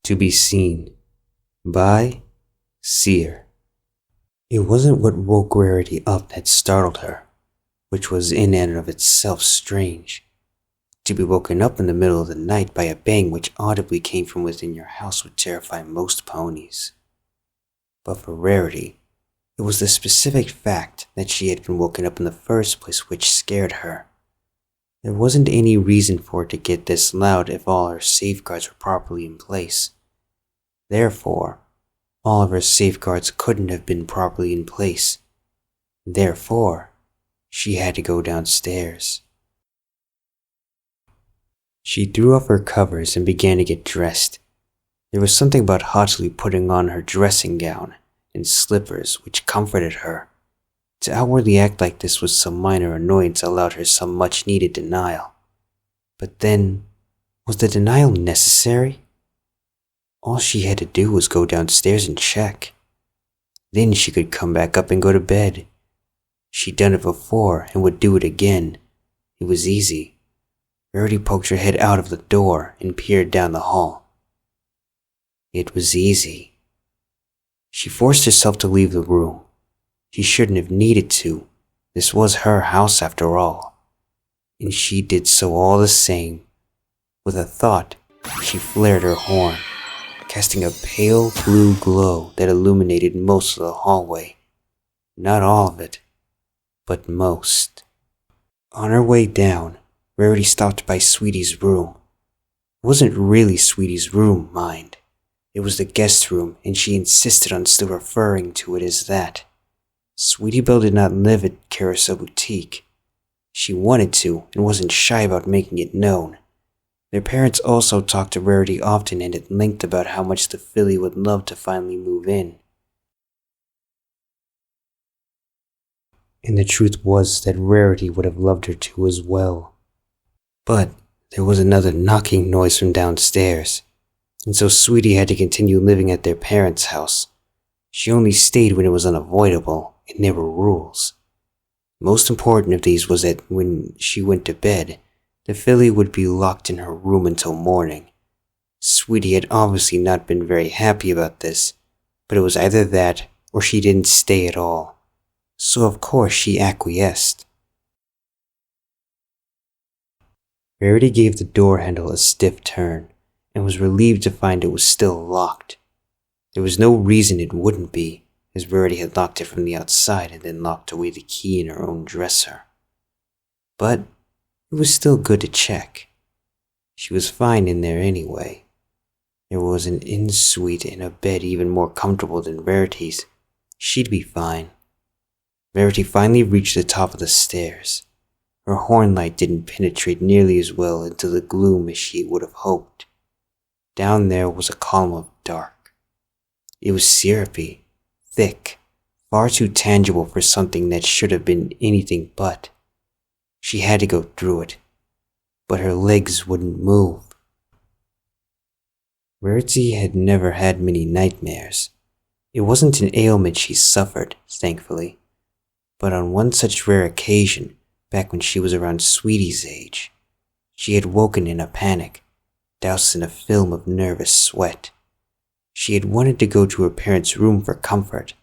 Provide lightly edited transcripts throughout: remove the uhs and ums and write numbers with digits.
To be seen by Seer. It wasn't what woke Rarity up that startled her, which was in and of itself strange. To be woken up in the middle of the night by a bang which audibly came from within your house would terrify most ponies. But for Rarity, it was the specific fact that she had been woken up in the first place which scared her. There wasn't any reason for it to get this loud if all her safeguards were properly in place. Therefore, all of her safeguards couldn't have been properly in place. Therefore, she had to go downstairs. She threw off her covers and began to get dressed. There was something about haughtily putting on her dressing gown and slippers which comforted her. To outwardly act like this was some minor annoyance allowed her some much-needed denial. But then, was the denial necessary? All she had to do was go downstairs and check. Then she could come back up and go to bed. She'd done it before and would do it again. It was easy. Rarity poked her head out of the door and peered down the hall. It was easy. She forced herself to leave the room. She shouldn't have needed to. This was her house after all. And she did so all the same. With a thought, she flared her horn, casting a pale blue glow that illuminated most of the hallway. Not all of it, but most. On her way down, Rarity stopped by Sweetie's room. It wasn't really Sweetie's room, mind. It was the guest room, and she insisted on still referring to it as that. Sweetie Belle did not live at Carousel Boutique. She wanted to, and wasn't shy about making it known. Their parents also talked to Rarity often and at length about how much the filly would love to finally move in. And the truth was that Rarity would have loved her to as well. But there was another knocking noise from downstairs, and so Sweetie had to continue living at their parents' house. She only stayed when it was unavoidable, and there were rules. Most important of these was that when she went to bed, the filly would be locked in her room until morning. Sweetie had obviously not been very happy about this, but it was either that or she didn't stay at all. So of course she acquiesced. Rarity gave the door handle a stiff turn, and was relieved to find it was still locked. There was no reason it wouldn't be, as Rarity had locked it from the outside and then locked away the key in her own dresser. But it was still good to check. She was fine in there anyway. There was an in-suite and a bed even more comfortable than Rarity's. She'd be fine. Rarity finally reached the top of the stairs. Her horn light didn't penetrate nearly as well into the gloom as she would have hoped. Down there was a column of dark. It was syrupy, thick, far too tangible for something that should have been anything but. She had to go through it, but her legs wouldn't move. Rarity had never had many nightmares. It wasn't an ailment she suffered, thankfully, but on one such rare occasion, back when she was around Sweetie's age, she had woken in a panic, doused in a film of nervous sweat. She had wanted to go to her parents' room for comfort.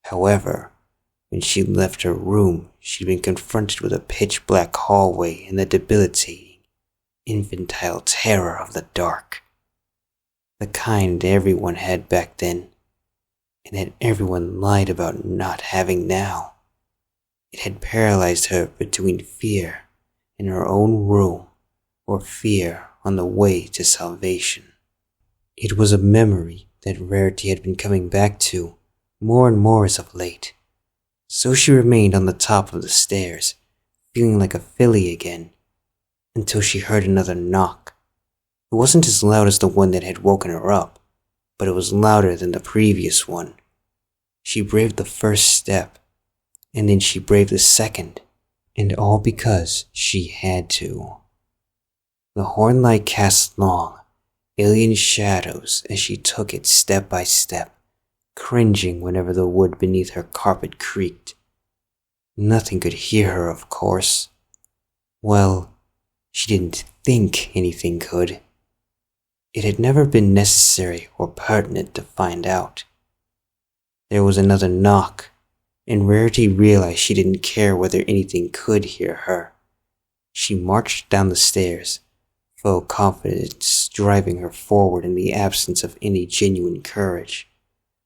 However, when she left her room, she'd been confronted with a pitch-black hallway and the debilitating, infantile terror of the dark. The kind everyone had back then, and that everyone lied about not having now. It had paralyzed her between fear in her own room or fear on the way to salvation. It was a memory that Rarity had been coming back to more and more as of late. So she remained on the top of the stairs, feeling like a filly again, until she heard another knock. It wasn't as loud as the one that had woken her up, but it was louder than the previous one. She braved the first step, and then she braved the second, and all because she had to. The horn light cast long, alien shadows as she took it step by step, cringing whenever the wood beneath her carpet creaked. Nothing could hear her, of course. Well, she didn't think anything could. it had never been necessary or pertinent to find out. There was another knock, and Rarity realized she didn't care whether anything could hear her. She marched down the stairs, full confidence driving her forward in the absence of any genuine courage.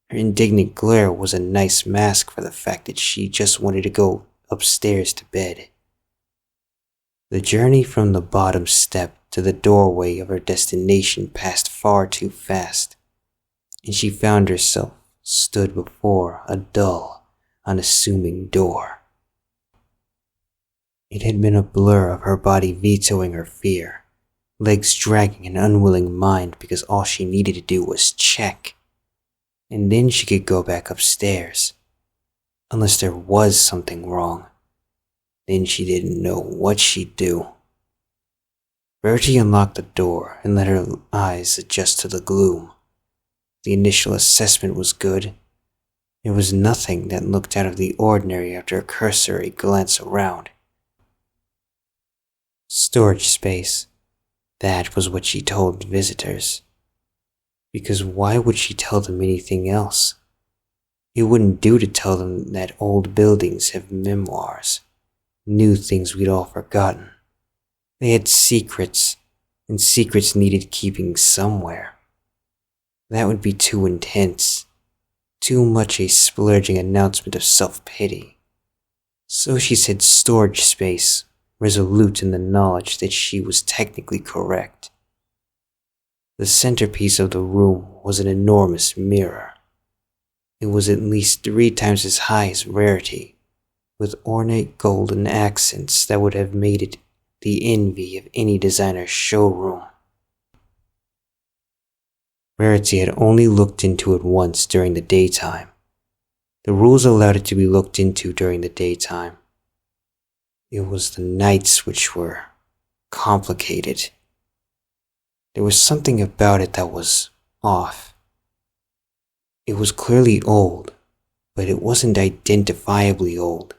Her indignant glare was a nice mask for the fact that she just wanted to go upstairs to bed. The journey from the bottom step to the doorway of her destination passed far too fast, and she found herself stood before a dull, unassuming door. It had been a blur of her body vetoing her fear, legs dragging an unwilling mind because all she needed to do was check, and then she could go back upstairs. Unless there was something wrong, then she didn't know what she'd do. Rarity unlocked the door and let her eyes adjust to the gloom. The initial assessment was good. There was nothing that looked out of the ordinary after a cursory glance around. Storage space. That was what she told visitors. Because why would she tell them anything else? It wouldn't do to tell them that old buildings have memoirs, new things we'd all forgotten. They had secrets, and secrets needed keeping somewhere. That would be too intense, too much a splurging announcement of self-pity. So she said storage space, resolute in the knowledge that she was technically correct. The centerpiece of the room was an enormous mirror. It was at least 3 times as high as Rarity, with ornate golden accents that would have made it the envy of any designer's showroom. Rarity had only looked into it once during the daytime. The rules allowed it to be looked into during the daytime. It was the nights which were complicated. There was something about it that was off. It was clearly old, but it wasn't identifiably old.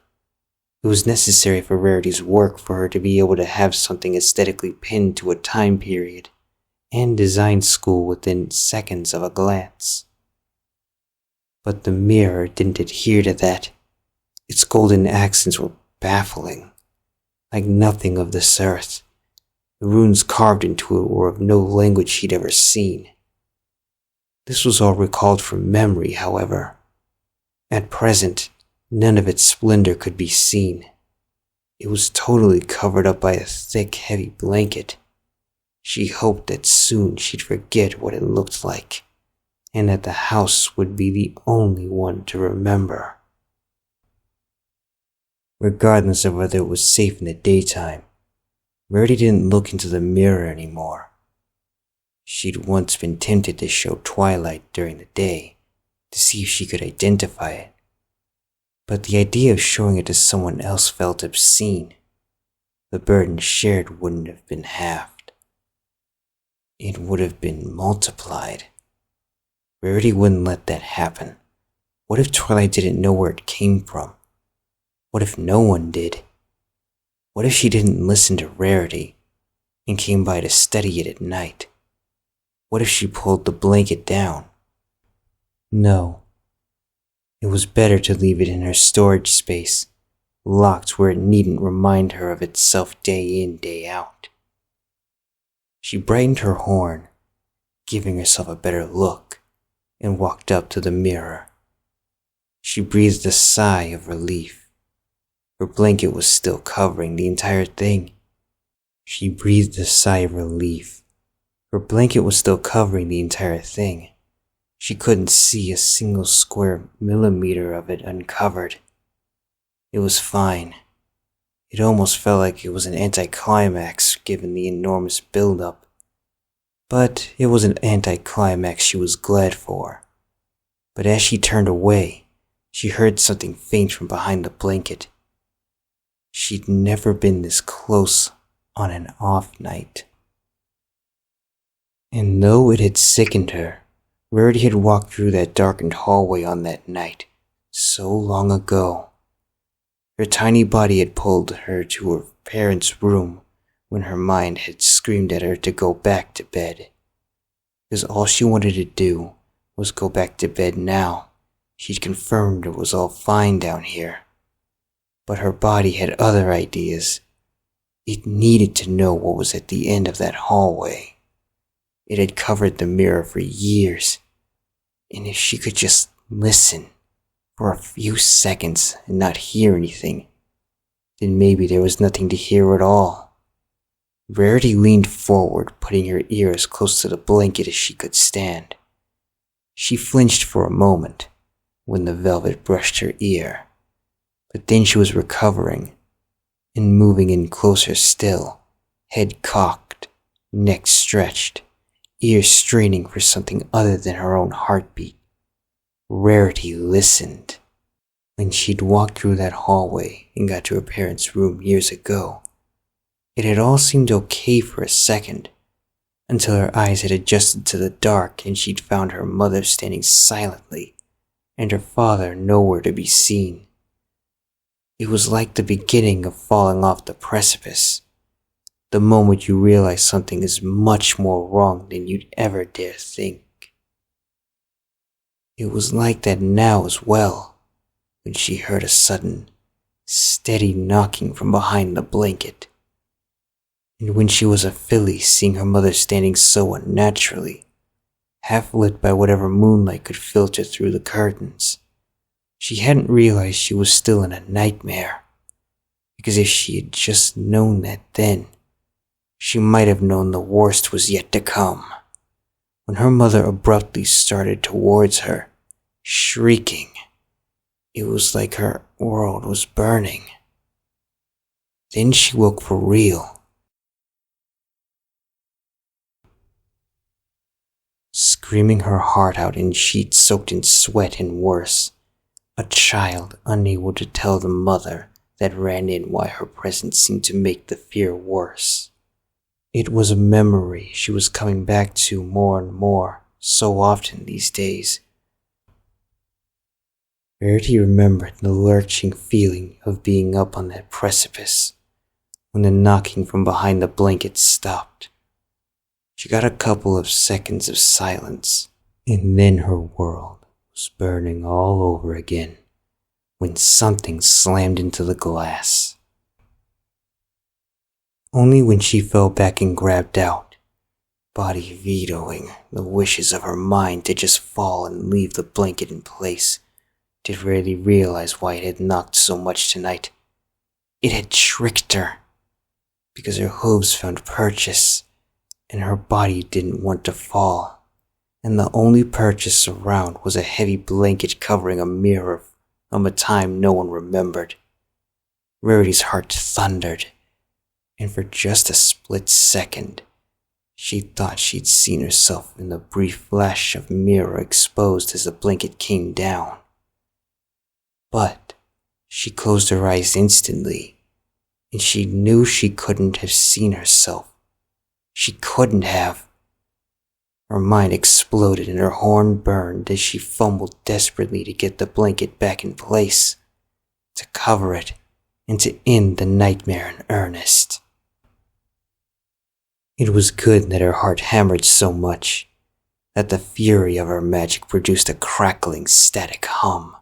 It was necessary for Rarity's work for her to be able to have something aesthetically pinned to a time period and design school within seconds of a glance. But the mirror didn't adhere to that. Its golden accents were baffling, like nothing of this earth. The runes carved into it were of no language she'd ever seen. This was all recalled from memory, however. At present, none of its splendor could be seen. It was totally covered up by a thick, heavy blanket. She hoped that soon she'd forget what it looked like, and that the house would be the only one to remember. Regardless of whether it was safe in the daytime, Rarity didn't look into the mirror anymore. She'd once been tempted to show Twilight during the day to see if she could identify it, but the idea of showing it to someone else felt obscene. The burden shared wouldn't have been halved. It would have been multiplied. Rarity wouldn't let that happen. What if Twilight didn't know where it came from? What if no one did? What if she didn't listen to Rarity and came by to study it at night? What if she pulled the blanket down? No. It was better to leave it in her storage space, locked where it needn't remind her of itself day in, day out. She brightened her horn, giving herself a better look, and walked up to the mirror. She breathed a sigh of relief. Her blanket was still covering the entire thing. She breathed a sigh of relief. Her blanket was still covering the entire thing. She couldn't see a single square millimeter of it uncovered. It was fine. It almost felt like it was an anticlimax given the enormous build-up. But it was an anticlimax she was glad for. But as she turned away, she heard something faint from behind the blanket. She'd never been this close on an off night. And though it had sickened her, Rarity had walked through that darkened hallway on that night, so long ago. Her tiny body had pulled her to her parents' room when her mind had screamed at her to go back to bed. because all she wanted to do was go back to bed now. She'd confirmed it was all fine down here. But her body had other ideas. It needed to know what was at the end of that hallway. It had covered the mirror for years, and if she could just listen for a few seconds and not hear anything, then maybe there was nothing to hear at all. Rarity leaned forward, putting her ear as close to the blanket as she could stand. She flinched for a moment when the velvet brushed her ear, but then she was recovering and moving in closer still, head cocked, neck stretched, ears straining for something other than her own heartbeat. Rarity listened. When she'd walked through that hallway and got to her parents' room years ago, it had all seemed okay for a second, until her eyes had adjusted to the dark and she'd found her mother standing silently and her father nowhere to be seen. It was like the beginning of falling off the precipice, the moment you realize something is much more wrong than you'd ever dare think. It was like that now as well, when she heard a sudden, steady knocking from behind the blanket. And when she was a filly seeing her mother standing so unnaturally, half lit by whatever moonlight could filter through the curtains, she hadn't realized she was still in a nightmare, because if she had just known that then, she might have known the worst was yet to come. When her mother abruptly started towards her, shrieking, it was like her world was burning. Then she woke for real. Screaming her heart out in sheets soaked in sweat and worse, a child unable to tell the mother that ran in why her presence seemed to make the fear worse. It was a memory she was coming back to more and more, so often these days. Rarity remembered the lurching feeling of being up on that precipice, when the knocking from behind the blanket stopped. She got a couple of seconds of silence, and then her world was burning all over again, when something slammed into the glass. Only when she fell back and grabbed out, body vetoing the wishes of her mind to just fall and leave the blanket in place, did Rarity realize why it had knocked so much tonight. It had tricked her, because her hooves found purchase, and her body didn't want to fall, and the only purchase around was a heavy blanket covering a mirror from a time no one remembered. Rarity's heart thundered, and for just a split second, she thought she'd seen herself in the brief flash of mirror exposed as the blanket came down. But she closed her eyes instantly, and she knew she couldn't have seen herself. She couldn't have. Her mind exploded and her horn burned as she fumbled desperately to get the blanket back in place, to cover it, and to end the nightmare in earnest. It was good that her heart hammered so much that the fury of her magic produced a crackling, static hum.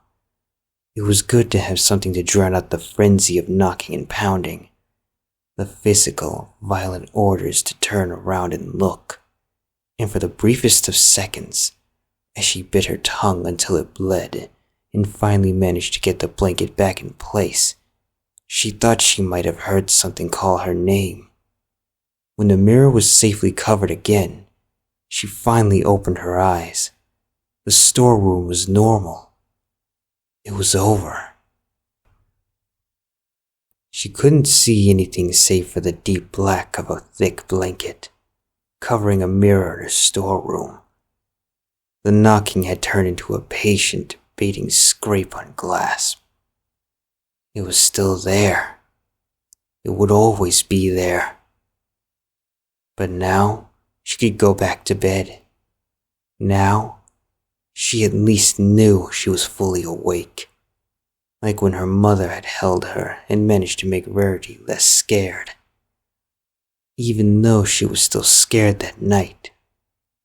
It was good to have something to drown out the frenzy of knocking and pounding, the physical, violent orders to turn around and look, and for the briefest of seconds, as she bit her tongue until it bled and finally managed to get the blanket back in place, she thought she might have heard something call her name. When the mirror was safely covered again, she finally opened her eyes. The storeroom was normal. It was over. She couldn't see anything save for the deep black of a thick blanket, covering a mirror in her storeroom. The knocking had turned into a patient, beating scrape on glass. It was still there. It would always be there. But now she could go back to bed. Now she at least knew she was fully awake, like when her mother had held her and managed to make Rarity less scared. Even though she was still scared that night,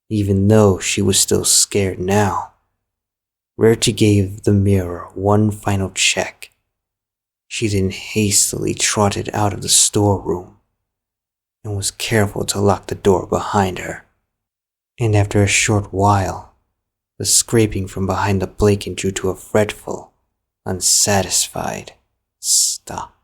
even though she was still scared now. Rarity gave the mirror one final check. She then hastily trotted out of the storeroom and was careful to lock the door behind her. And after a short while, the scraping from behind the blanket drew to a fretful, unsatisfied stop.